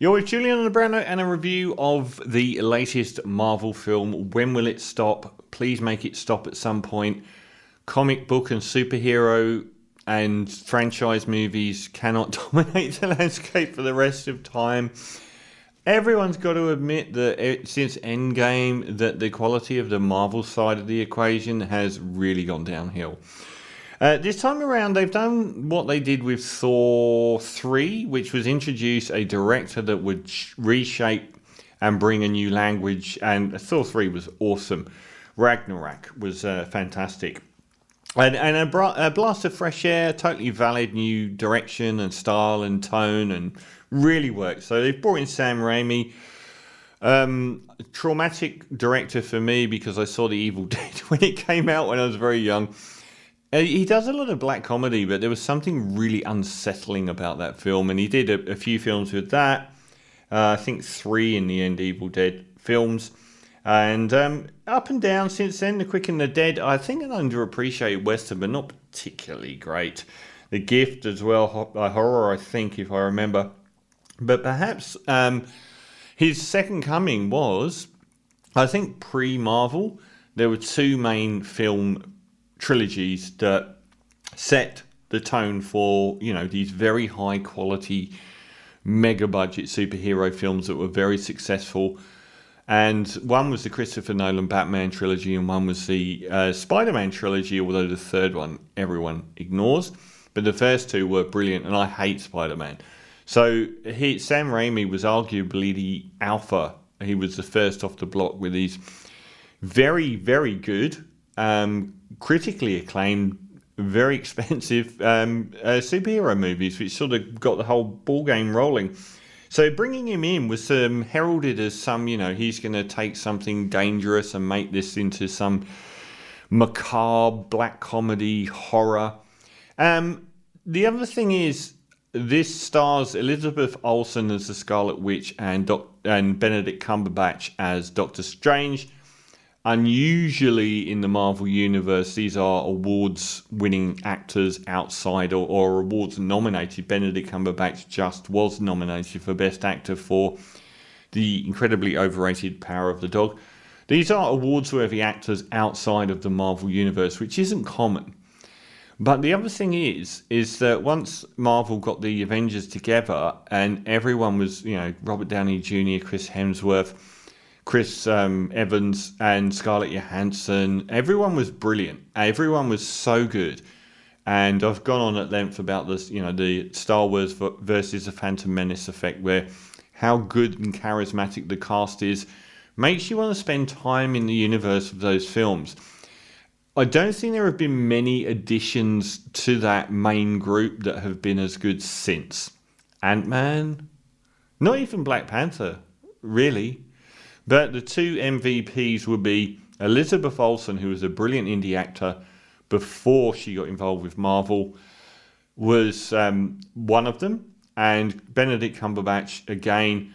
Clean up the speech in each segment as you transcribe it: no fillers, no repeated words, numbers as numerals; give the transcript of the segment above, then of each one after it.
You're with Julian and Brando and a review of the latest Marvel film, When Will It Stop? Please make it stop at some point. Comic book and superhero and franchise movies cannot dominate the landscape for the rest of time. Everyone's got to admit that since Endgame, that the quality of the Marvel side of the equation has really gone downhill. This time around, they've done what they did with Thor 3, which was introduce a director that would reshape and bring a new language. And Thor 3 was awesome. Ragnarok was fantastic. And a blast of fresh air, totally valid new direction and style and tone, and really worked. So they've brought in Sam Raimi. Traumatic director for me because I saw The Evil Dead when it came out when I was very young. He does a lot of black comedy, but there was something really unsettling about that film, and he did a few films with that. I think 3 in the end, Evil Dead films. And up and down since then, The Quick and the Dead, I think an underappreciated Western, but not particularly great. The Gift as well, horror, I think, if I remember. But perhaps his second coming was, I think, pre-Marvel. There were 2 main film trilogies that set the tone for, these very high quality mega budget superhero films that were very successful. And one was the Christopher Nolan Batman trilogy, and one was the Spider-Man trilogy, although the third one everyone ignores. But the first 2 were brilliant, and I hate Spider-Man. So Sam Raimi was arguably the alpha. He was the first off the block with these very, very good, critically acclaimed, very expensive superhero movies, which sort of got the whole ball game rolling. So bringing him in was heralded as some, he's going to take something dangerous and make this into some macabre black comedy horror. The other thing is, this stars Elizabeth Olsen as the Scarlet Witch and Benedict Cumberbatch as Doctor Strange. Unusually in the Marvel Universe, these are awards-winning actors outside or awards-nominated. Benedict Cumberbatch just was nominated for Best Actor for the incredibly overrated Power of the Dog. These are awards-worthy actors outside of the Marvel Universe, which isn't common. But the other thing is that once Marvel got the Avengers together and everyone was, Robert Downey Jr., Chris Hemsworth, Chris Evans and Scarlett Johansson, everyone was brilliant. Everyone was so good. And I've gone on at length about this, the Star Wars versus the Phantom Menace effect, where how good and charismatic the cast is makes you want to spend time in the universe of those films. I don't think there have been many additions to that main group that have been as good since. Ant-Man? Not even Black Panther, really. But the 2 MVPs would be Elizabeth Olsen, who was a brilliant indie actor before she got involved with Marvel, was one of them. And Benedict Cumberbatch, again,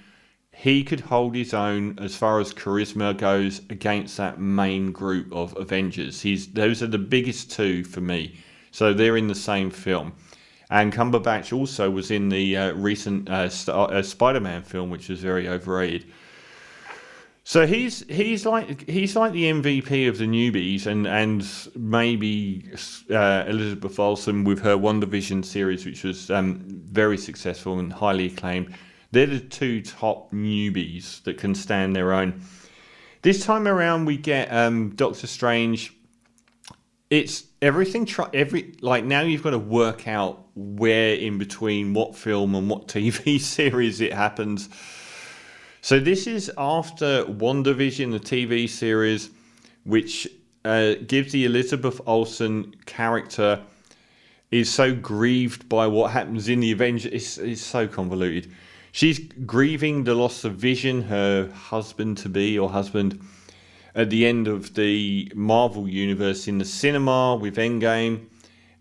he could hold his own as far as charisma goes against that main group of Avengers. Those are the biggest 2 for me. So they're in the same film. And Cumberbatch also was in the recent Spider-Man film, which was very overrated. So he's like the MVP of the newbies, and maybe Elizabeth Olsen with her WandaVision series, which was very successful and highly acclaimed. They're the 2 top newbies that can stand their own. This time around, we get Doctor Strange. It's everything. Now you've got to work out where in between what film and what TV series it happens. So this is after WandaVision, the TV series, which gives the Elizabeth Olsen character is so grieved by what happens in the Avengers. It's so convoluted. She's grieving the loss of Vision, her husband-to-be or husband, at the end of the Marvel Universe in the cinema with Endgame.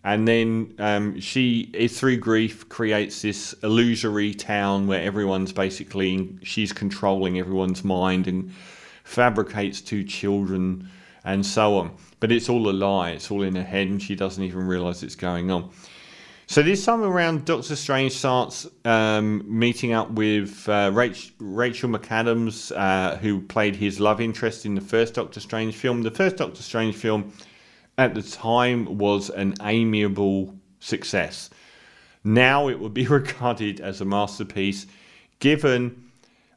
And then she, through grief, creates this illusory town where everyone's she's controlling everyone's mind and fabricates 2 children and so on. But it's all a lie. It's all in her head and she doesn't even realise it's going on. So this time around, Doctor Strange starts meeting up with Rachel McAdams, who played his love interest in the first Doctor Strange film. The first Doctor Strange film at the time was an amiable success. Now it would be regarded as a masterpiece, given...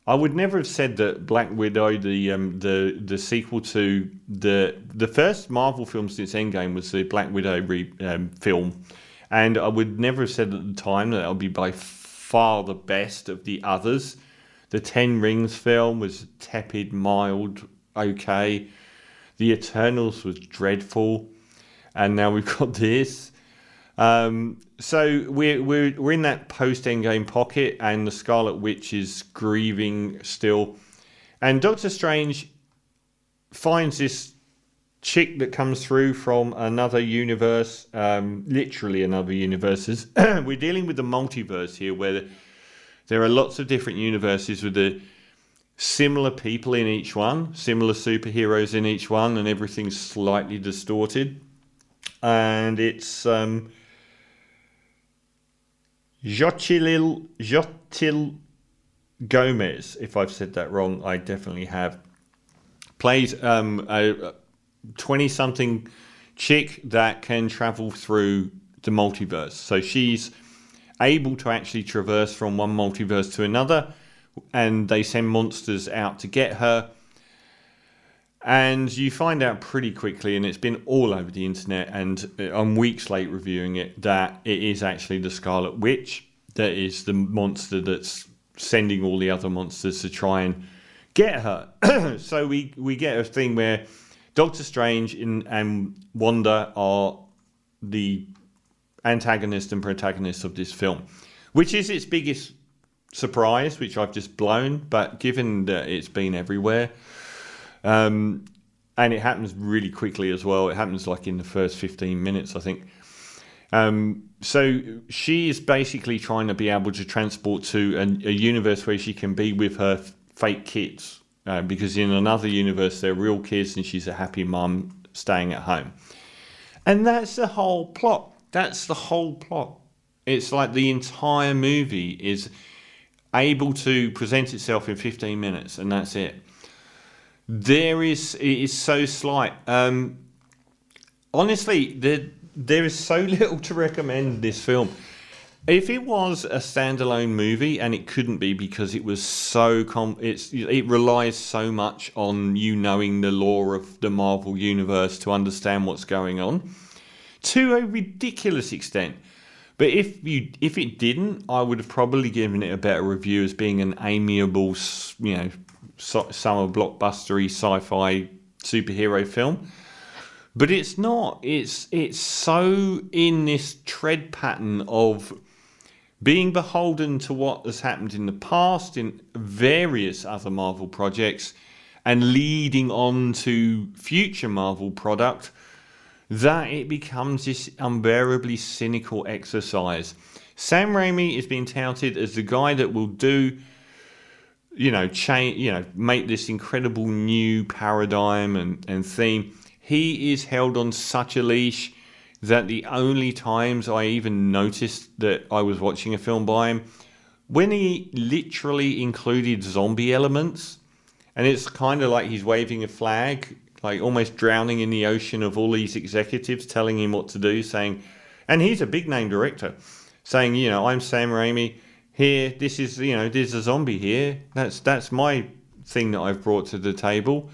I would never have said that Black Widow, the sequel to the first Marvel film since Endgame, was the Black Widow film. And I would never have said at the time that would be by far the best of the others. The Ten Rings film was tepid, mild, okay. The Eternals was dreadful. And now we've got this. So we're in that post-Endgame pocket, and the Scarlet Witch is grieving still. And Doctor Strange finds this chick that comes through from another universe, literally another universe. We're dealing with the multiverse here, where there are lots of different universes with the similar people in each one, similar superheroes in each one, and everything's slightly distorted. And it's Jotilil Gomez, if I've said that wrong, I definitely have, plays a 20-something chick that can travel through the multiverse. So she's able to actually traverse from one multiverse to another, and they send monsters out to get her. And you find out pretty quickly, and it's been all over the internet, and I'm weeks late reviewing it, that it is actually the Scarlet Witch that is the monster that's sending all the other monsters to try and get her. So we get a thing where Doctor Strange and Wanda are the antagonist and protagonist of this film, which is its biggest surprise, which I've just blown, but given that it's been everywhere... and it happens really quickly as well. It happens like in the first 15 minutes, I think. So she is basically trying to be able to transport to a universe where she can be with her fake kids. Because in another universe, they're real kids and she's a happy mum staying at home. And that's the whole plot. That's the whole plot. It's like the entire movie is able to present itself in 15 minutes, and that's it. It is so slight. Honestly, there is so little to recommend this film. If it was a standalone movie, and it couldn't be because it was so it relies so much on you knowing the lore of the Marvel universe to understand what's going on, to a ridiculous extent. But if it didn't, I would have probably given it a better review as being an amiable, summer blockbustery sci-fi superhero film. But it's not. It's so in this tread pattern of being beholden to what has happened in the past in various other Marvel projects and leading on to future Marvel product, that it becomes this unbearably cynical exercise. Sam Raimi is being touted as the guy that will do, make this incredible new paradigm and theme. He is held on such a leash that the only times I even noticed that I was watching a film by him, when he literally included zombie elements, and it's kind of like he's waving a flag, like almost drowning in the ocean of all these executives telling him what to do, saying, and he's a big name director, saying, I'm Sam Raimi, here, this is, there's a zombie here, that's my thing that I've brought to the table.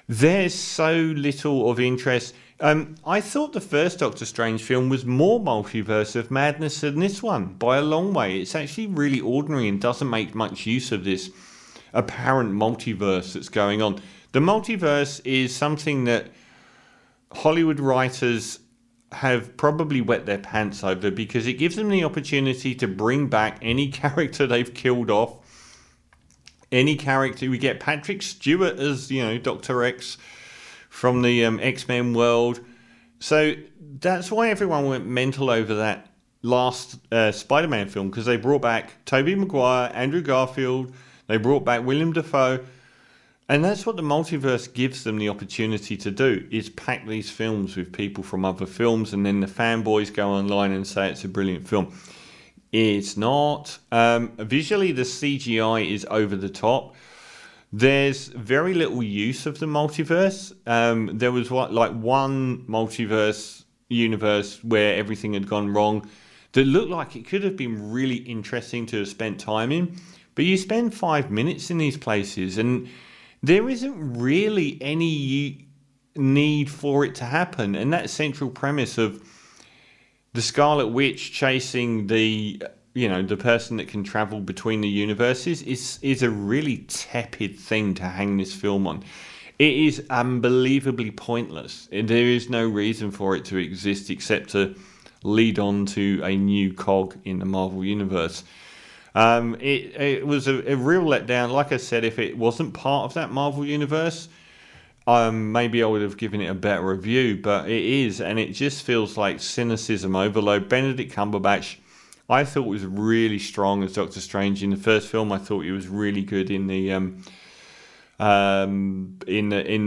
There's so little of interest. I thought the first Doctor Strange film was more multiverse of madness than this one, by a long way. It's actually really ordinary and doesn't make much use of this apparent multiverse that's going on. The multiverse is something that Hollywood writers have probably wet their pants over, because it gives them the opportunity to bring back any character they've killed off. Any character. We get Patrick Stewart as, Dr. X from the X-Men world. So that's why everyone went mental over that last Spider-Man film, because they brought back Tobey Maguire, Andrew Garfield, they brought back Willem Dafoe, And that's what the multiverse gives them the opportunity to do, is pack these films with people from other films, and then the fanboys go online and say it's a brilliant film. It's not. Visually, the CGI is over the top. There's very little use of the multiverse. There was one multiverse universe where everything had gone wrong that looked like it could have been really interesting to have spent time in. But you spend 5 minutes in these places and there isn't really any need for it to happen. And that central premise of the Scarlet Witch chasing the person that can travel between the universes is a really tepid thing to hang this film on. It is unbelievably pointless. There is no reason for it to exist except to lead on to a new cog in the Marvel Universe. It was a real letdown. Like I said, if it wasn't part of that Marvel Universe, maybe I would have given it a better review, but it is, and it just feels like cynicism overload. Benedict Cumberbatch, I thought was really strong as Doctor Strange in the first film. I thought he was really good in the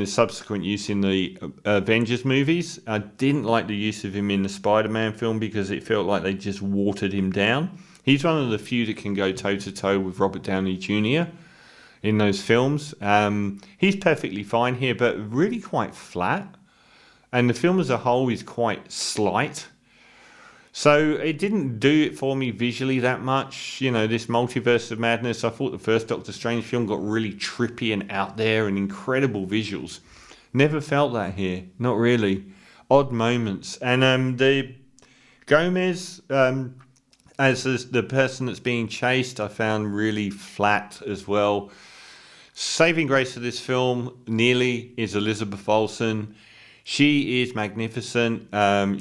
subsequent use in the Avengers movies. I didn't like the use of him in the Spider-Man film because it felt like they just watered him down. He's one of the few that can go toe-to-toe with Robert Downey Jr. in those films. He's perfectly fine here, but really quite flat. And the film as a whole is quite slight. So it didn't do it for me visually that much. This Multiverse of Madness, I thought the first Doctor Strange film got really trippy and out there and incredible visuals. Never felt that here. Not really. Odd moments. And the Gomez, as the person that's being chased, I found really flat as well. Saving grace of this film nearly is Elizabeth Olsen. She is magnificent.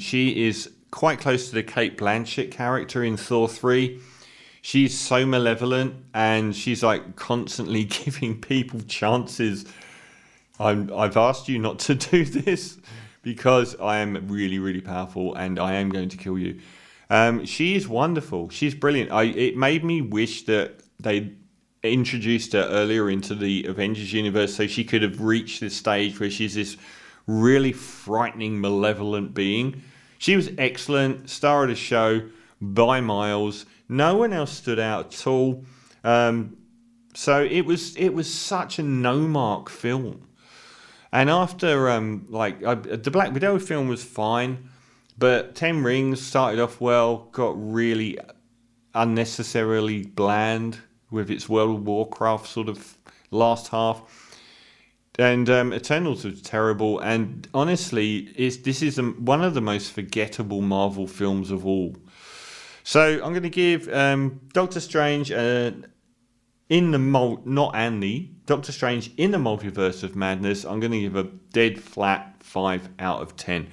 She is quite close to the Cate Blanchett character in Thor 3. She's so malevolent and she's like constantly giving people chances. I've asked you not to do this because I am really, really powerful and I am going to kill you. She is wonderful. She's brilliant. It made me wish that they introduced her earlier into the Avengers universe so she could have reached this stage where she's this really frightening, malevolent being. She was excellent, star of the show by miles. No one else stood out at all. So it was such a no-mark film. And after the Black Widow film was fine, but 10 Rings started off well, got really unnecessarily bland with its World of Warcraft sort of last half. And Eternals was terrible, and honestly, this is one of the most forgettable Marvel films of all. So I'm going to give Doctor Strange Doctor Strange in the Multiverse of Madness. I'm going to give a dead flat 5 out of 10.